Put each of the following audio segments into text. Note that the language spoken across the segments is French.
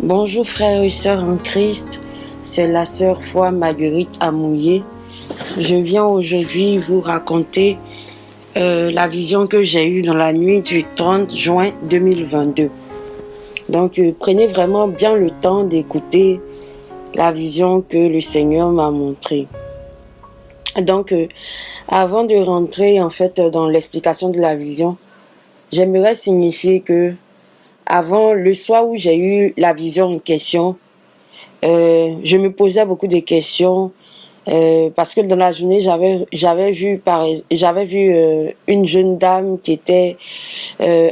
Bonjour frères et sœurs en Christ, c'est la sœur Foi Marguerite Amouillé. Je viens aujourd'hui vous raconter la vision que j'ai eue dans la nuit du 30 juin 2022. Donc prenez vraiment bien le temps d'écouter la vision que le Seigneur m'a montrée. Donc avant de rentrer en fait dans l'explication de la vision, j'aimerais signifier que avant le soir où j'ai eu la vision en question, je me posais beaucoup de questions parce que dans la journée j'avais vu une jeune dame qui était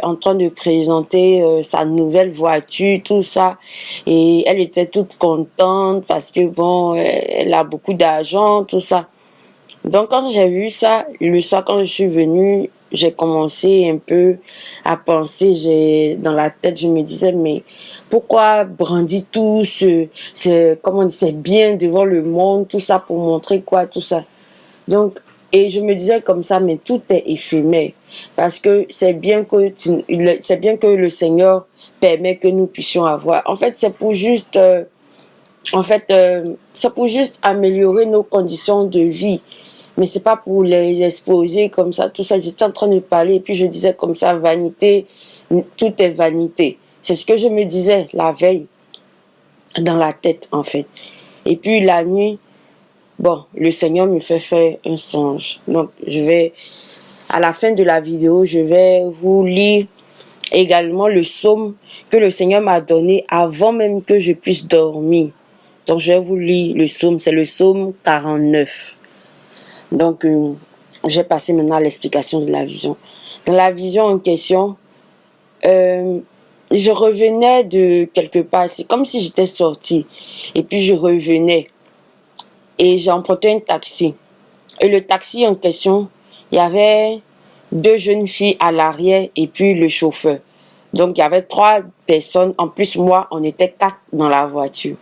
en train de présenter sa nouvelle voiture, tout ça, et elle était toute contente parce que bon, elle a beaucoup d'argent, tout ça. Donc quand j'ai vu ça le soir, quand je suis venue, j'ai commencé un peu à penser, dans la tête, je me disais, mais pourquoi brandir tout c'est bien devant le monde, tout ça pour montrer quoi, tout ça. Donc, et je me disais comme ça, mais tout est éphémère, parce que c'est bien que le Seigneur permet que nous puissions avoir. En fait, c'est pour juste améliorer nos conditions de vie. Mais c'est pas pour les exposer comme ça, tout ça. J'étais en train de parler et puis je disais comme ça, vanité, tout est vanité. C'est ce que je me disais la veille, dans la tête en fait. Et puis la nuit, bon, le Seigneur me fait faire un songe. Donc à la fin de la vidéo, je vais vous lire également le psaume que le Seigneur m'a donné avant même que je puisse dormir. Donc je vais vous lire le psaume, c'est le psaume 49. Donc, j'ai passé maintenant à l'explication de la vision. Dans la vision en question, je revenais de quelque part. C'est comme si j'étais sortie. Et puis, je revenais. Et j'ai emprunté un taxi. Et le taxi en question, il y avait 2 jeunes filles à l'arrière et puis le chauffeur. Donc, il y avait 3 personnes. En plus, moi, on était 4 dans la voiture.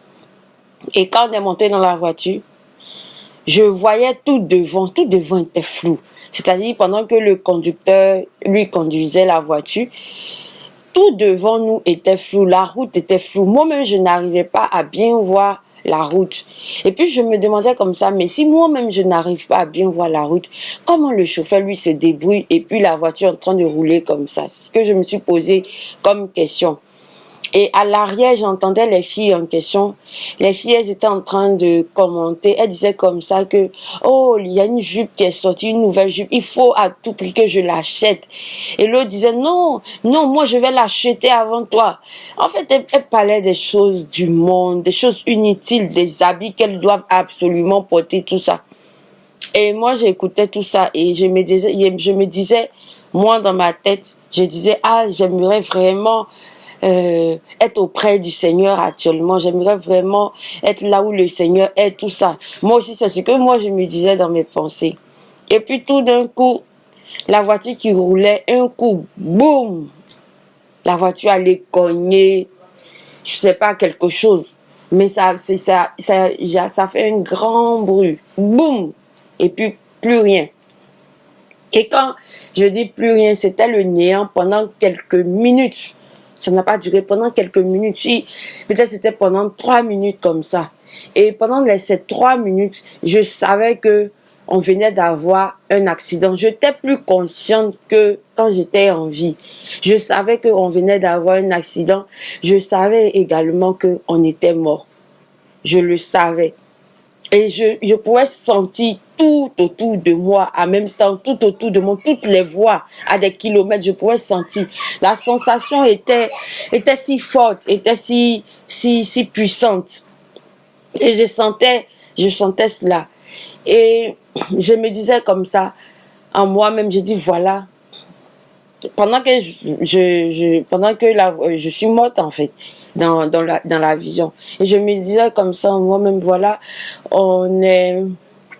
Et quand on est monté dans la voiture, je voyais tout devant était flou. C'est-à-dire pendant que le conducteur, lui, conduisait la voiture, tout devant nous était flou, la route était floue. Moi-même, je n'arrivais pas à bien voir la route. Et puis, je me demandais comme ça, mais si moi-même, je n'arrive pas à bien voir la route, comment le chauffeur, lui, se débrouille et puis la voiture en train de rouler comme ça? C'est ce que je me suis posé comme question. Et à l'arrière, j'entendais les filles en question. Les filles, elles étaient en train de commenter. Elles disaient comme ça que, oh, il y a une jupe qui est sortie, une nouvelle jupe. Il faut à tout prix que je l'achète. Et l'autre disait, non, moi, je vais l'acheter avant toi. En fait, elles parlaient des choses du monde, des choses inutiles, des habits qu'elles doivent absolument porter, tout ça. Et moi, j'écoutais tout ça et je me disais, moi, dans ma tête, je disais, ah, j'aimerais vraiment être auprès du Seigneur actuellement. J'aimerais vraiment être là où le Seigneur est, tout ça. Moi aussi, c'est ce que moi, je me disais dans mes pensées. Et puis, tout d'un coup, la voiture qui roulait, un coup, boum! La voiture allait cogner, je sais pas, quelque chose. Mais ça fait un grand bruit. Boum! Et puis, plus rien. Et quand je dis plus rien, c'était le néant pendant quelques minutes. Ça n'a pas duré pendant quelques minutes. Si, peut-être c'était pendant 3 minutes comme ça. Et pendant ces 3 minutes, je savais que on venait d'avoir un accident. Je n'étais plus consciente que quand j'étais en vie. Je savais qu'on venait d'avoir un accident. Je savais également qu'on était mort. Je le savais. Et je pouvais sentir tout autour de moi, en même temps, tout autour de moi, toutes les voix à des kilomètres, je pouvais sentir. La sensation était si forte, était si puissante. Et je sentais cela. Et je me disais comme ça, en moi-même, je dis voilà, pendant que je suis morte en fait dans la vision, et je me disais comme ça moi-même, voilà,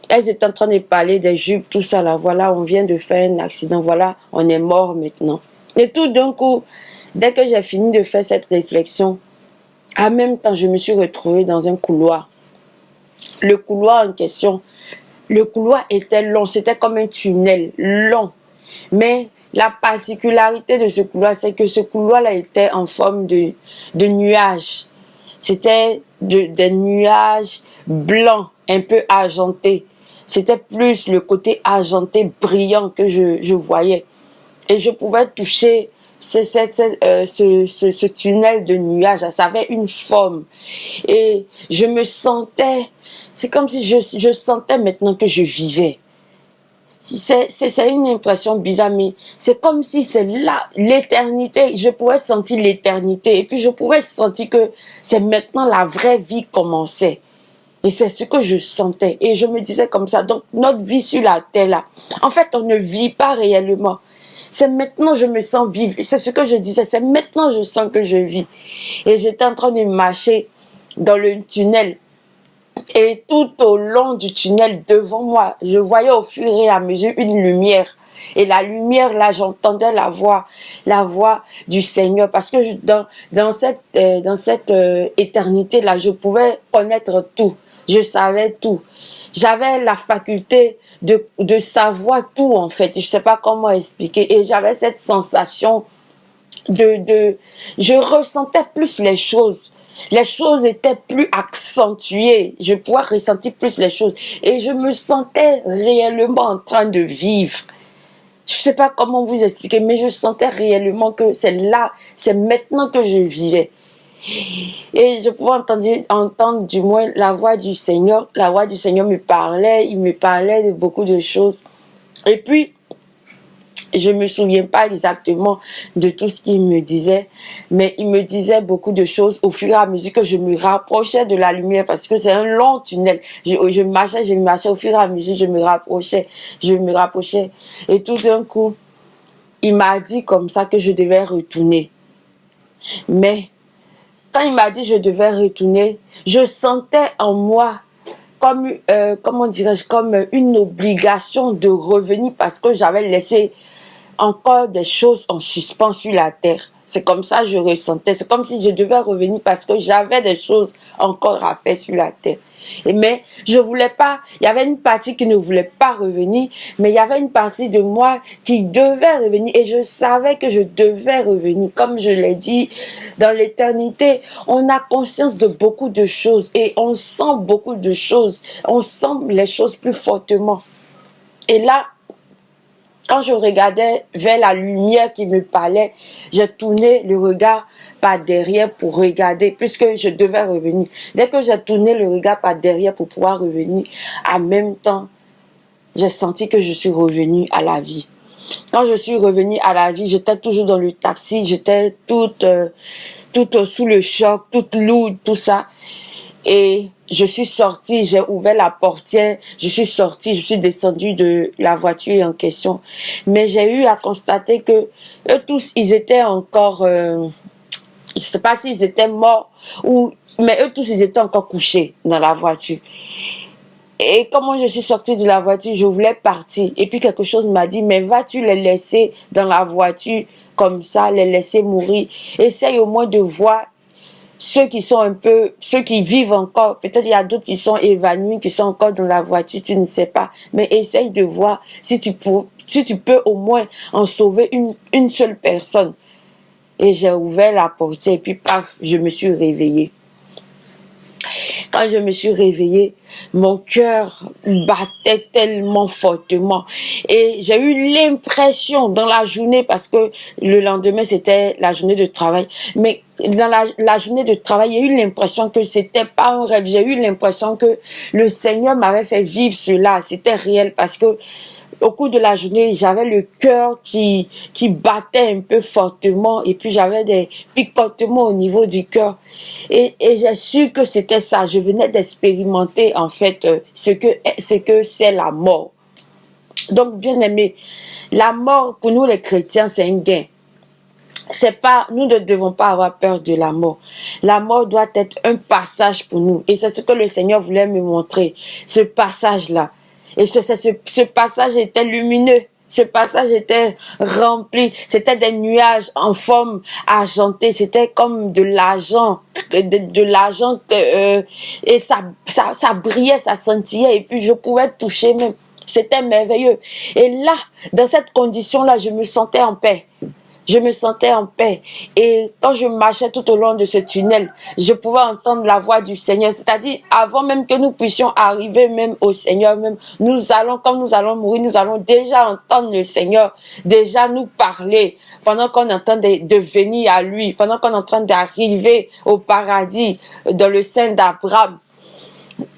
elles étaient en train de parler des jupes, tout ça là, voilà, on vient de faire un accident, voilà, on est mort maintenant. Et tout d'un coup, dès que j'ai fini de faire cette réflexion, en même temps je me suis retrouvée dans un couloir. Le couloir en question, le couloir était long, c'était comme un tunnel long, mais la particularité de ce couloir, c'est que ce couloir-là était en forme de nuage. C'était des nuages blancs, un peu argentés. C'était plus le côté argenté, brillant que je voyais. Et je pouvais toucher ce tunnel de nuages. Ça avait une forme. Et je me sentais, c'est comme si je sentais maintenant que je vivais. C'est une impression bizarre, mais c'est comme si c'est là, l'éternité. Je pouvais sentir l'éternité. Et puis je pouvais sentir que c'est maintenant la vraie vie commençait. Et c'est ce que je sentais. Et je me disais comme ça, donc notre vie sur la terre là, en fait on ne vit pas réellement. C'est maintenant je me sens vivre. C'est ce que je disais, c'est maintenant je sens que je vis. Et j'étais en train de marcher dans le tunnel. Et tout au long du tunnel devant moi, je voyais au fur et à mesure une lumière. Et la lumière, là, j'entendais la voix du Seigneur. Parce que dans cette éternité-là, je pouvais connaître tout. Je savais tout. J'avais la faculté de savoir tout, en fait. Je sais pas comment expliquer. Et j'avais cette sensation je ressentais plus les choses. Les choses étaient plus accentuées. Je pouvais ressentir plus les choses. Et je me sentais réellement en train de vivre. Je sais pas comment vous expliquer, mais je sentais réellement que c'est là, c'est maintenant que je vivais. Et je pouvais entendre du moins la voix du Seigneur. La voix du Seigneur me parlait. Il me parlait de beaucoup de choses. Et puis, je me souviens pas exactement de tout ce qu'il me disait, mais il me disait beaucoup de choses au fur et à mesure que je me rapprochais de la lumière, parce que c'est un long tunnel. Je marchais au fur et à mesure, je me rapprochais. Et tout d'un coup, il m'a dit comme ça que je devais retourner. Mais quand il m'a dit que je devais retourner, je sentais en moi comme, comment dirais-je, comme une obligation de revenir parce que j'avais laissé encore des choses en suspens sur la terre. C'est comme ça que je ressentais. C'est comme si je devais revenir parce que j'avais des choses encore à faire sur la terre. Mais je voulais pas, il y avait une partie qui ne voulait pas revenir, mais il y avait une partie de moi qui devait revenir et je savais que je devais revenir. Comme je l'ai dit, dans l'éternité, on a conscience de beaucoup de choses et on sent beaucoup de choses. On sent les choses plus fortement. Et là, quand je regardais vers la lumière qui me parlait, j'ai tourné le regard par derrière pour regarder, puisque je devais revenir. Dès que j'ai tourné le regard par derrière pour pouvoir revenir, en même temps, j'ai senti que je suis revenue à la vie. Quand je suis revenue à la vie, j'étais toujours dans le taxi, j'étais toute sous le choc, toute lourde, tout ça. Et je suis sortie, j'ai ouvert la portière, je suis sortie, je suis descendue de la voiture en question. Mais j'ai eu à constater que eux tous, ils étaient encore, je sais pas s'ils étaient morts mais eux tous, ils étaient encore couchés dans la voiture. Et comment je suis sortie de la voiture, je voulais partir. Et puis quelque chose m'a dit, mais vas-tu les laisser dans la voiture comme ça, les laisser mourir? Essaye au moins de voir ceux qui vivent encore. Peut-être il y a d'autres qui sont évanouis, qui sont encore dans la voiture, tu ne sais pas. Mais essaye de voir si tu peux au moins en sauver une seule personne. Et j'ai ouvert la portière et puis paf, je me suis réveillée. Quand je me suis réveillée, mon cœur battait tellement fortement. Et j'ai eu l'impression dans la journée, parce que le lendemain, c'était la journée de travail. Mais dans la journée de travail, j'ai eu l'impression que c'était pas un rêve. J'ai eu l'impression que le Seigneur m'avait fait vivre cela. C'était réel parce que au cours de la journée, j'avais le cœur qui battait un peu fortement et puis j'avais des picotements au niveau du cœur. Et j'ai su que c'était ça. Je venais d'expérimenter en fait ce que c'est la mort. Donc, bien aimé, la mort pour nous les chrétiens, c'est un gain. Nous ne devons pas avoir peur de la mort. La mort doit être un passage pour nous. Et c'est ce que le Seigneur voulait me montrer. Ce passage-là. Et ce passage était lumineux. Ce passage était rempli. C'était des nuages en forme argentée. C'était comme de l'argent. De l'argent. Et ça brillait, ça scintillait. Et puis je pouvais toucher même. C'était merveilleux. Et là, dans cette condition-là, je me sentais en paix. Je me sentais en paix. Et quand je marchais tout au long de ce tunnel, je pouvais entendre la voix du Seigneur. C'est-à-dire, avant même que nous puissions arriver même au Seigneur, même, quand nous allons mourir, nous allons déjà entendre le Seigneur, déjà nous parler, pendant qu'on est en train de venir à lui, pendant qu'on est en train d'arriver au paradis, dans le sein d'Abraham.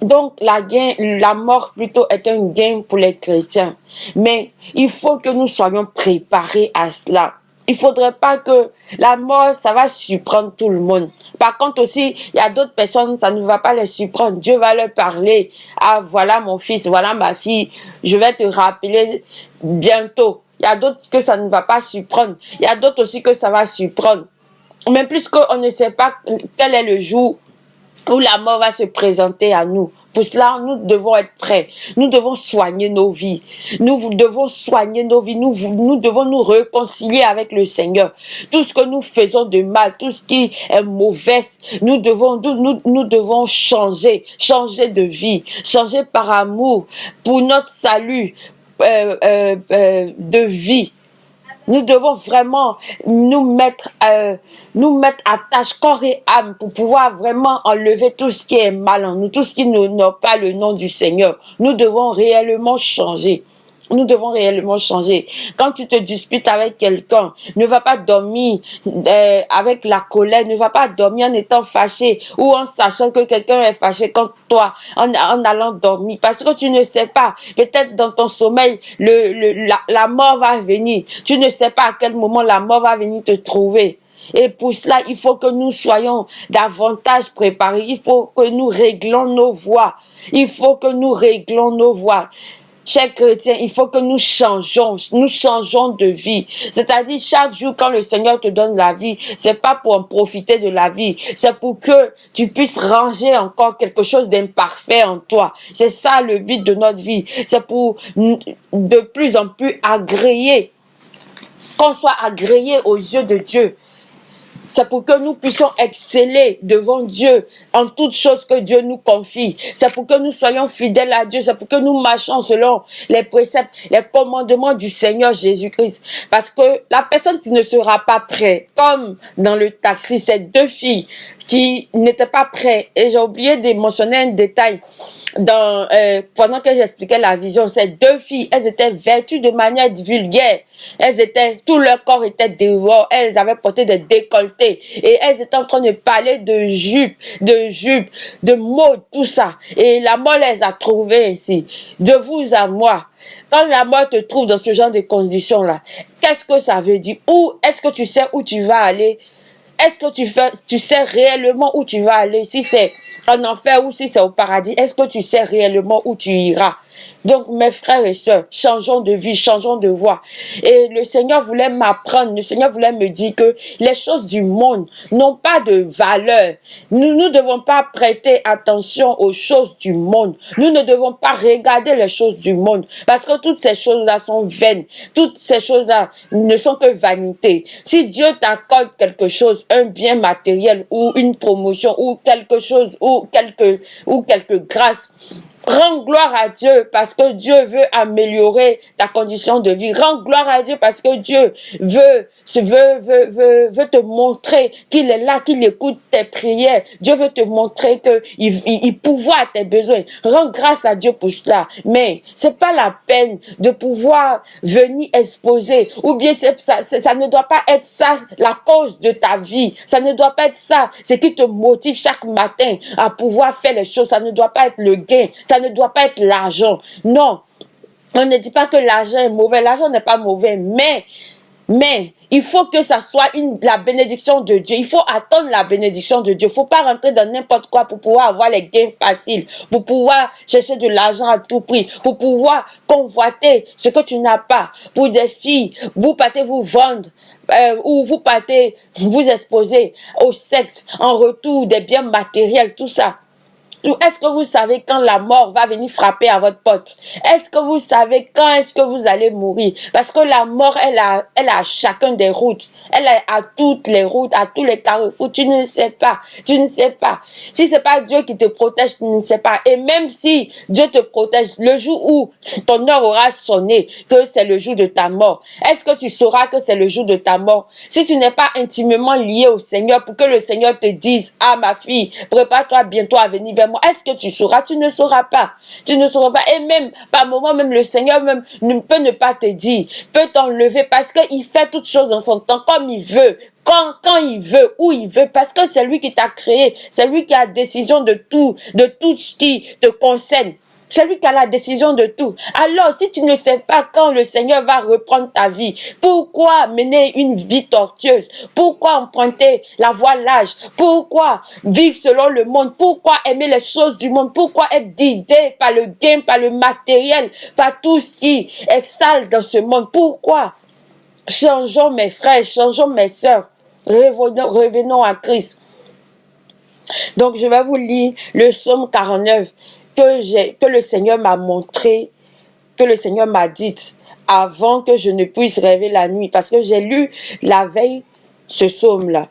Donc, la mort plutôt est un gain pour les chrétiens. Mais il faut que nous soyons préparés à cela. Il faudrait pas que la mort, ça va surprendre tout le monde. Par contre aussi, il y a d'autres personnes, ça ne va pas les surprendre. Dieu va leur parler. Ah, voilà mon fils, voilà ma fille. Je vais te rappeler bientôt. Il y a d'autres que ça ne va pas surprendre. Il y a d'autres aussi que ça va surprendre. Mais puisqu'on ne sait pas quel est le jour où la mort va se présenter à nous. Pour cela, nous devons être prêts. Nous devons soigner nos vies. Nous devons soigner nos vies. Nous devons nous réconcilier avec le Seigneur. Tout ce que nous faisons de mal, tout ce qui est mauvais, nous devons changer de vie, changer par amour pour notre salut de vie. Nous devons vraiment nous mettre à tâche corps et âme pour pouvoir vraiment enlever tout ce qui est mal en nous, tout ce qui n'a pas le nom du Seigneur. Nous devons réellement changer. Nous devons réellement changer. Quand tu te disputes avec quelqu'un, ne va pas dormir avec la colère, ne va pas dormir en étant fâché ou en sachant que quelqu'un est fâché contre toi, en allant dormir. Parce que tu ne sais pas, peut-être dans ton sommeil, la mort va venir. Tu ne sais pas à quel moment la mort va venir te trouver. Et pour cela, il faut que nous soyons davantage préparés. Il faut que nous réglons nos voies. Il faut que nous réglons nos voies. Chers chrétiens, il faut que nous changeons de vie. C'est-à-dire, chaque jour, quand le Seigneur te donne la vie, c'est pas pour en profiter de la vie, c'est pour que tu puisses ranger encore quelque chose d'imparfait en toi. C'est ça le but de notre vie. C'est pour de plus en plus agréer, qu'on soit agréé aux yeux de Dieu. C'est pour que nous puissions exceller devant Dieu en toutes choses que Dieu nous confie. C'est pour que nous soyons fidèles à Dieu. C'est pour que nous marchions selon les préceptes, les commandements du Seigneur Jésus-Christ. Parce que la personne qui ne sera pas prête, comme dans le taxi, ces deux filles qui n'étaient pas prêtes, et j'ai oublié de mentionner un détail. Pendant que j'expliquais la vision, ces deux filles, elles étaient vêtues de manière vulgaire. Tout leur corps était dehors. Elles avaient porté des décolletés. Et elles étaient en train de parler de jupes, de mode, tout ça. Et la mort les a trouvées ici. De vous à moi. Quand la mort te trouve dans ce genre de conditions-là, qu'est-ce que ça veut dire? Ou est-ce que tu sais où tu vas aller? Est-ce que tu sais réellement où tu vas aller? Si c'est en enfer ou si c'est au paradis, est-ce que tu sais réellement où tu iras? Donc, mes frères et sœurs, changeons de vie, changeons de voie. Et le Seigneur voulait m'apprendre, le Seigneur voulait me dire que les choses du monde n'ont pas de valeur. Nous ne devons pas prêter attention aux choses du monde. Nous ne devons pas regarder les choses du monde. Parce que toutes ces choses-là sont vaines. Toutes ces choses-là ne sont que vanité. Si Dieu t'accorde quelque chose, un bien matériel ou une promotion ou quelque chose ou quelque grâce, rends gloire à Dieu parce que Dieu veut améliorer ta condition de vie. Rends gloire à Dieu parce que Dieu veut te montrer qu'il est là, qu'il écoute tes prières. Dieu veut te montrer qu'il pourvoit tes besoins. Rends grâce à Dieu pour cela. Mais c'est pas la peine de pouvoir venir exposer ou bien ça ne doit pas être ça la cause de ta vie. Ça ne doit pas être ça. C'est qui te motive chaque matin à pouvoir faire les choses. Ça ne doit pas être le gain. Ça ne doit pas être l'argent. Non. On ne dit pas que l'argent est mauvais. L'argent n'est pas mauvais. Mais, il faut que ça soit la bénédiction de Dieu. Il faut attendre la bénédiction de Dieu. Il ne faut pas rentrer dans n'importe quoi pour pouvoir avoir les gains faciles, pour pouvoir chercher de l'argent à tout prix, pour pouvoir convoiter ce que tu n'as pas. Pour des filles, vous partez vous vendre, ou vous partez vous exposer au sexe en retour des biens matériels, tout ça. tout. Est-ce que vous savez quand la mort va venir frapper à votre porte? Est-ce que vous savez quand est-ce que vous allez mourir? Parce que la mort, elle a à chacun des routes. Elle est à toutes les routes, à tous les carrefours. Tu ne sais pas. Tu ne sais pas. Si c'est pas Dieu qui te protège, tu ne sais pas. Et même si Dieu te protège, le jour où ton heure aura sonné, que c'est le jour de ta mort, est-ce que tu sauras que c'est le jour de ta mort? Si tu n'es pas intimement lié au Seigneur pour que le Seigneur te dise, ah ma fille, prépare-toi bientôt à venir vers moi, est-ce que tu sauras? Tu ne sauras pas. Tu ne sauras pas. Et même, par moment, même le Seigneur même peut ne pas te dire, peut t'enlever parce qu'il fait toutes choses en son temps, comme il veut. Quand il veut, où il veut, parce que c'est lui qui t'a créé, c'est lui qui a décision de tout ce qui te concerne. C'est lui qui a la décision de tout. Alors, si tu ne sais pas quand le Seigneur va reprendre ta vie, pourquoi mener une vie tortueuse? Pourquoi emprunter la voie large? Pourquoi vivre selon le monde? Pourquoi aimer les choses du monde? Pourquoi être guidé par le gain, par le matériel, par tout ce qui est sale dans ce monde? Pourquoi? Changeons mes frères, changeons mes sœurs. Revenons à Christ. Donc, je vais vous lire le psaume 49 que le Seigneur m'a montré, que le Seigneur m'a dit avant que je ne puisse rêver la nuit. Parce que j'ai lu la veille ce psaume-là.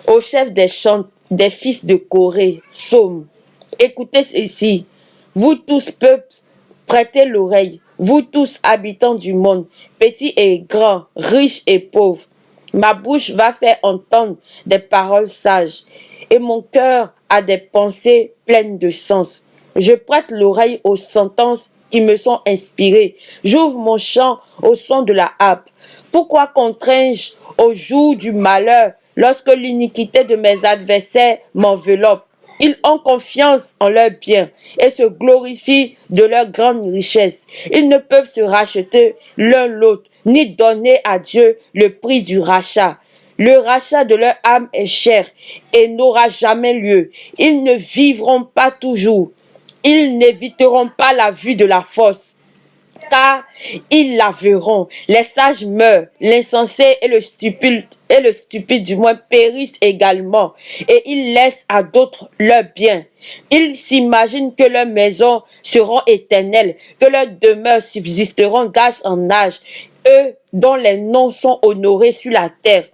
Au chef des chants, des fils de Corée, psaume. Écoutez ceci. Vous tous, peuple, prêtez l'oreille. Vous tous, habitants du monde, petits et grands, riches et pauvres. Ma bouche va faire entendre des paroles sages et mon cœur a des pensées pleines de sens. Je prête l'oreille aux sentences qui me sont inspirées. J'ouvre mon chant au son de la harpe. Pourquoi contrains-je au jour du malheur lorsque l'iniquité de mes adversaires m'enveloppe? Ils ont confiance en leurs biens et se glorifient de leur grande richesse. Ils ne peuvent se racheter l'un l'autre, ni donner à Dieu le prix du rachat. Le rachat de leur âme est cher et n'aura jamais lieu. Ils ne vivront pas toujours. Ils n'éviteront pas la vue de la fosse, car ils la verront. Les sages meurent, l'insensé et le stupide du moins périssent également, et ils laissent à d'autres leurs biens. Ils s'imaginent que leurs maisons seront éternelles, que leurs demeures subsisteront d'âge en âge, eux dont les noms sont honorés sur la terre.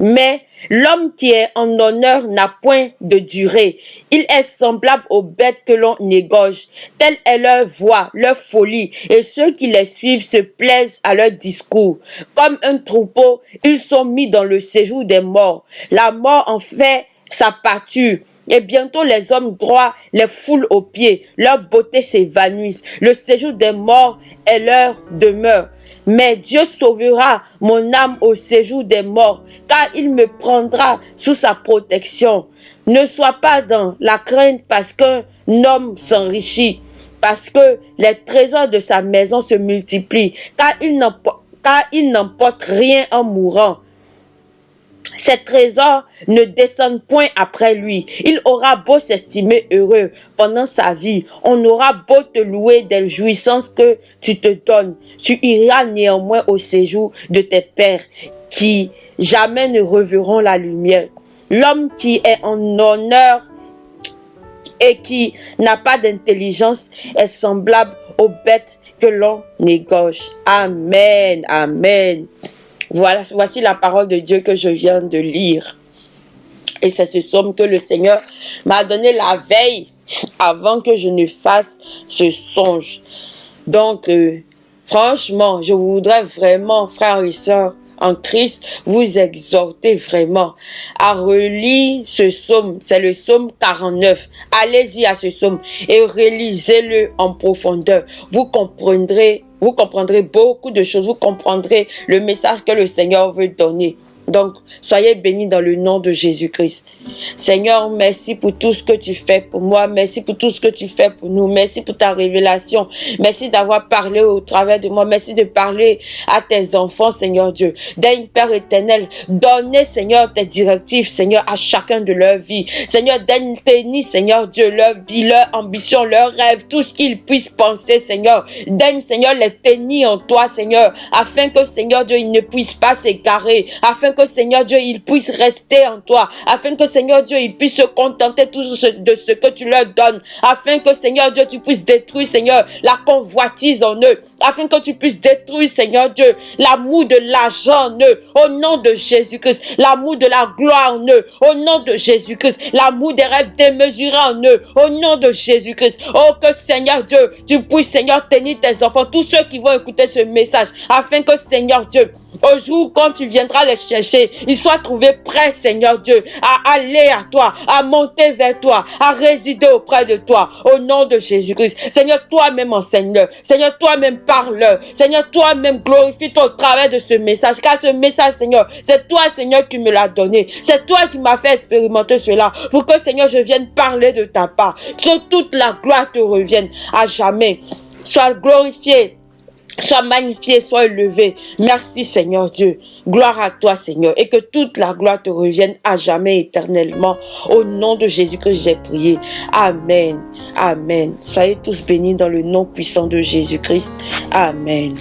Mais l'homme qui est en honneur n'a point de durée. Il est semblable aux bêtes que l'on égorge. Telle est leur voix, leur folie, et ceux qui les suivent se plaisent à leur discours. Comme un troupeau, ils sont mis dans le séjour des morts. La mort en fait sa pâture. Et bientôt les hommes droits les foulent aux pieds. Leur beauté s'évanouit. Le séjour des morts est leur demeure. Mais Dieu sauvera mon âme au séjour des morts, car il me prendra sous sa protection. Ne sois pas dans la crainte parce qu'un homme s'enrichit, parce que les trésors de sa maison se multiplient, car il n'emporte rien en mourant. Ses trésors ne descendent point après lui. Il aura beau s'estimer heureux pendant sa vie, on aura beau te louer des jouissances que tu te donnes, tu iras néanmoins au séjour de tes pères qui jamais ne reverront la lumière. L'homme qui est en honneur et qui n'a pas d'intelligence est semblable aux bêtes que l'on égorge. Amen, amen. Voici la parole de Dieu que je viens de lire. Et c'est ce psaume que le Seigneur m'a donné la veille avant que je ne fasse ce songe. Donc, franchement, je voudrais vraiment, frères et sœurs en Christ, vous exhorter vraiment à relire ce psaume. C'est le psaume 49. Allez-y à ce psaume et relisez-le en profondeur. Vous comprendrez beaucoup de choses. Vous comprendrez le message que le Seigneur veut donner. Donc, soyez bénis dans le nom de Jésus-Christ. Seigneur, merci pour tout ce que tu fais pour moi. Merci pour tout ce que tu fais pour nous. Merci pour ta révélation. Merci d'avoir parlé au travers de moi. Merci de parler à tes enfants, Seigneur Dieu. Daigne, Père éternel, donnez, Seigneur, tes directives, Seigneur, à chacun de leur vie. Seigneur, daigne tenir, Seigneur Dieu, leur vie, leur ambition, leurs rêves, tout ce qu'ils puissent penser, Seigneur. Daigne, Seigneur, les tenir en toi, Seigneur, afin que, Seigneur Dieu, ils ne puissent pas s'égarer, afin afin que Seigneur Dieu, ils puissent rester en toi, afin que Seigneur Dieu, ils puissent se contenter de ce que tu leur donnes, afin que Seigneur Dieu, tu puisses détruire, Seigneur, la convoitise en eux, afin que tu puisses détruire, Seigneur Dieu, l'amour de l'argent en eux, au nom de Jésus-Christ, l'amour de la gloire en eux, au nom de Jésus-Christ, l'amour des rêves démesurés en eux, au nom de Jésus-Christ. Oh, que Seigneur Dieu, tu puisses, Seigneur, tenir tes enfants, tous ceux qui vont écouter ce message, afin que, Seigneur Dieu, au jour quand tu viendras les chercher, ils soient trouvés prêts, Seigneur Dieu, à aller à toi, à monter vers toi, à résider auprès de toi, au nom de Jésus-Christ. Seigneur, toi-même enseigne-leur. Seigneur, toi-même parle-leur. Seigneur, toi-même glorifie-toi au travers de ce message, car ce message, Seigneur, c'est toi, Seigneur, qui me l'as donné. C'est toi qui m'as fait expérimenter cela, pour que, Seigneur, je vienne parler de ta part, que toute la gloire te revienne à jamais. Sois glorifié, sois magnifié, sois élevé. Merci Seigneur Dieu. Gloire à toi Seigneur. Et que toute la gloire te revienne à jamais éternellement. Au nom de Jésus-Christ, j'ai prié. Amen. Amen. Soyez tous bénis dans le nom puissant de Jésus-Christ. Amen.